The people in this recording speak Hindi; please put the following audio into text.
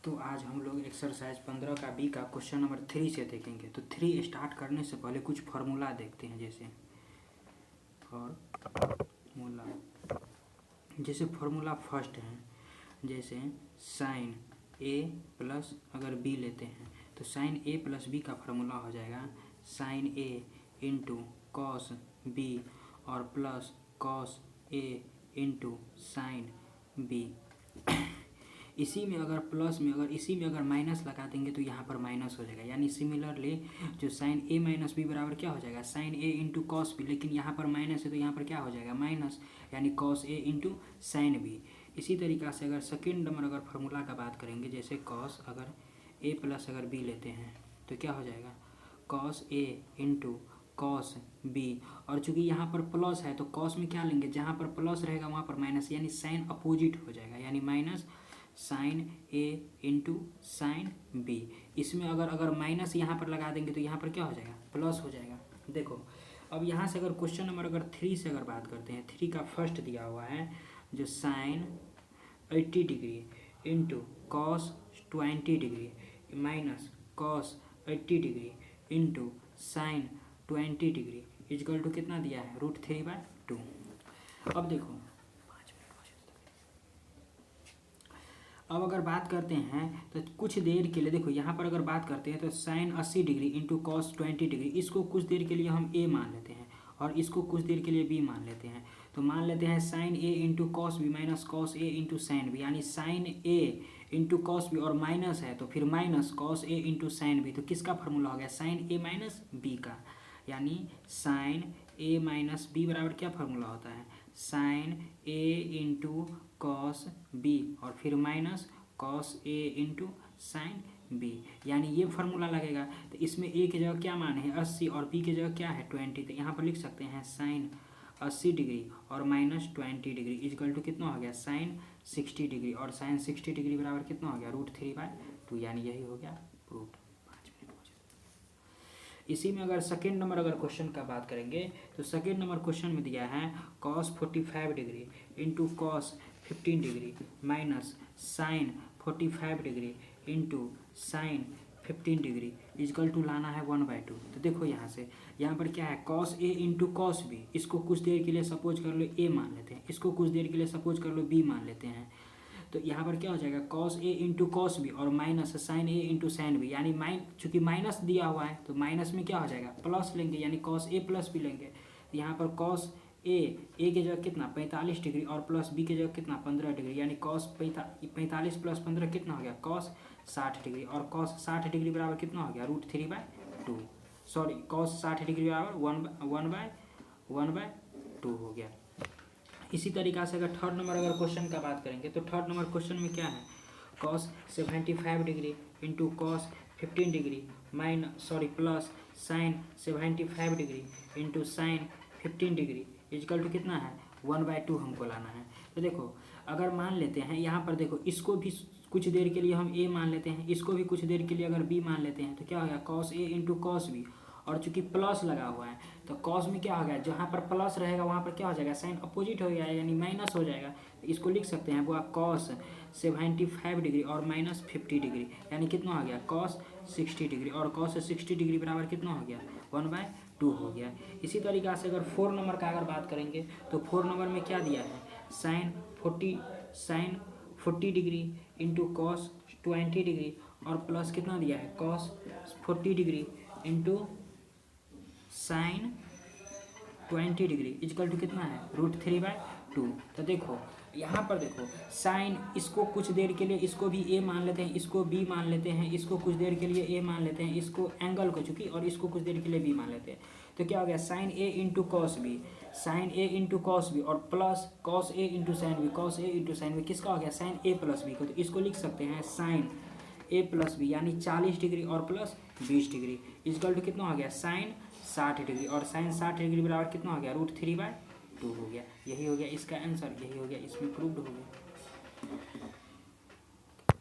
तो आज हम लोग एक्सरसाइज 15 का बी का क्वेश्चन नंबर 3 से देखेंगे। तो 3 स्टार्ट करने से पहले कुछ फार्मूला देखते हैं। जैसे फार्मूला फर्स्ट है, जैसे साइन ए प्लस अगर बी लेते हैं तो साइन ए प्लस बी का फार्मूला हो जाएगा sign A into cos B और plus cos A into sine B. इसी में अगर माइनस लगा देंगे तो यहाँ पर माइनस हो जाएगा, यानी सिमिलरली जो साइन ए माइनस बी बराबर क्या हो जाएगा sign A into cos B, लेकिन यहाँ पर माइनस है तो यहाँ पर क्या हो जाएगा माइनस, यानी cos A into sine B. इसी तरीक़ा से अगर सेकेंड नंबर अगर फार्मूला का बात करेंगे, जैसे कॉस अगर ए प्लस अगर बी लेते हैं तो क्या हो जाएगा cos A into cos B, और चूंकि यहाँ पर प्लस है तो कॉस में क्या लेंगे, जहाँ पर प्लस रहेगा वहाँ पर माइनस, यानी साइन अपोजिट हो जाएगा, यानी minus sign A into sine B. इसमें अगर माइनस यहाँ पर लगा देंगे तो यहाँ पर क्या हो जाएगा प्लस हो जाएगा। देखो अब यहाँ से अगर क्वेश्चन नंबर अगर 3 से अगर बात करते हैं, 3 का फर्स्ट दिया हुआ है जो sine 80 degree into cos 20 degree minus cos 80 degree into sine 20 degree is equal to कितना दिया है √3/2। अब देखो अब अगर बात करते हैं तो कुछ देर के लिए देखो यहाँ पर अगर बात करते हैं तो sine 80 degree into cos 20 degree, इसको कुछ देर के लिए हम ए मान लेते हैं और इसको कुछ देर के लिए बी मान लेते हैं। तो मान लेते हैं sine A into cos B minus cos A into sine B, यानी sine A into cos B और माइनस है तो फिर minus cos A into sine B. तो किसका फार्मूला हो गया साइन ए माइनस बी का, यानी साइन ए माइनस बी बराबर क्या फार्मूला होता है sign A into cos B और फिर minus cos A into sine B, यानी ये फार्मूला लगेगा। तो इसमें ए की जगह क्या मान है 80 और बी की जगह क्या है 20, तो यहाँ पर लिख सकते हैं साइन 80 डिग्री और माइनस 20 डिग्री इजकल टू कितना हो गया साइन 60 डिग्री, और साइन 60 डिग्री बराबर कितना हो गया √3/2, यानी यही हो गया प्रूफ। इसी में अगर सेकेंड नंबर अगर क्वेश्चन का बात करेंगे तो सेकेंड नंबर क्वेश्चन में दिया है cos 45 degree into cos 15 degree minus sine 45 degree into sine 15 degree is equal to लाना है 1/2। तो देखो यहाँ पर क्या है cos A into cos B, इसको कुछ देर के लिए सपोज कर लो ए मान लेते हैं, इसको कुछ देर के लिए सपोज कर लो बी मान लेते हैं। तो यहाँ पर क्या हो जाएगा cos A into cos B और minus sign A into sine B, यानी चूंकि माइनस दिया हुआ है तो माइनस में क्या हो जाएगा प्लस लेंगे, यानी कॉस ए प्लस बी लेंगे। तो यहाँ पर कॉस ए की जगह कितना 45 डिग्री और प्लस बी की जगह कितना 15 डिग्री, यानी कॉस 45 प्लस 15 कितना हो गया कॉस 60 डिग्री, और कॉस 60 डिग्री बराबर कितना हो गया √3/2, सॉरी कॉस 60 डिग्री बराबर 1/2 हो गया। इसी तरीक़ा से अगर थर्ड नंबर अगर क्वेश्चन का बात करेंगे तो थर्ड नंबर क्वेश्चन में क्या है cos 75 degree into cos 15 degree plus sine 75 degree into sine 15 degree is equal to कितना है 1/2 हमको लाना है। तो देखो अगर मान लेते हैं यहाँ पर देखो इसको भी कुछ देर के लिए हम ए मान लेते हैं, इसको भी कुछ देर के लिए अगर बी मान लेते हैं तो क्या हो गया cos A into cos B, और चूंकि प्लस लगा हुआ है तो कॉस में क्या हो गया जहाँ पर प्लस रहेगा वहाँ पर क्या हो जाएगा साइन अपोजिट हो गया, यानी माइनस हो जाएगा। तो इसको लिख सकते हैं वो कॉस 75 डिग्री और माइनस 50 डिग्री, यानी कितना हो गया कॉस 60 डिग्री, और कॉस 60 डिग्री बराबर कितना हो गया 1/2 हो गया। इसी तरीक़ा से अगर 4 नंबर का अगर बात करेंगे तो 4 नंबर में क्या दिया है sine 40 degree into cos 20 degree और प्लस कितना दिया है cos 40 degree into sine 20 degree is equal to कितना है √3/2। तो देखो यहाँ पर देखो साइन इसको कुछ देर के लिए इसको भी ए मान लेते हैं, इसको बी मान लेते हैं, इसको कुछ देर के लिए ए मान लेते हैं, इसको एंगल को चूंकि, और इसको कुछ देर के लिए बी मान लेते हैं। तो क्या हो गया sign A into cos B और plus cos A into sine B किसका हो गया साइन ए प्लस बी को, तो इसको लिख सकते हैं साइन ए प्लस बी, यानी 40 डिग्री और प्लस 20 डिग्री इजकल टू कितना हो गया साइन 60 डिग्री, और साइन 60 डिग्री बराबर कितना हो गया √3/2 हो गया। यही हो गया इसका आंसर, यही हो गया इसमें प्रूव्ड हो गया।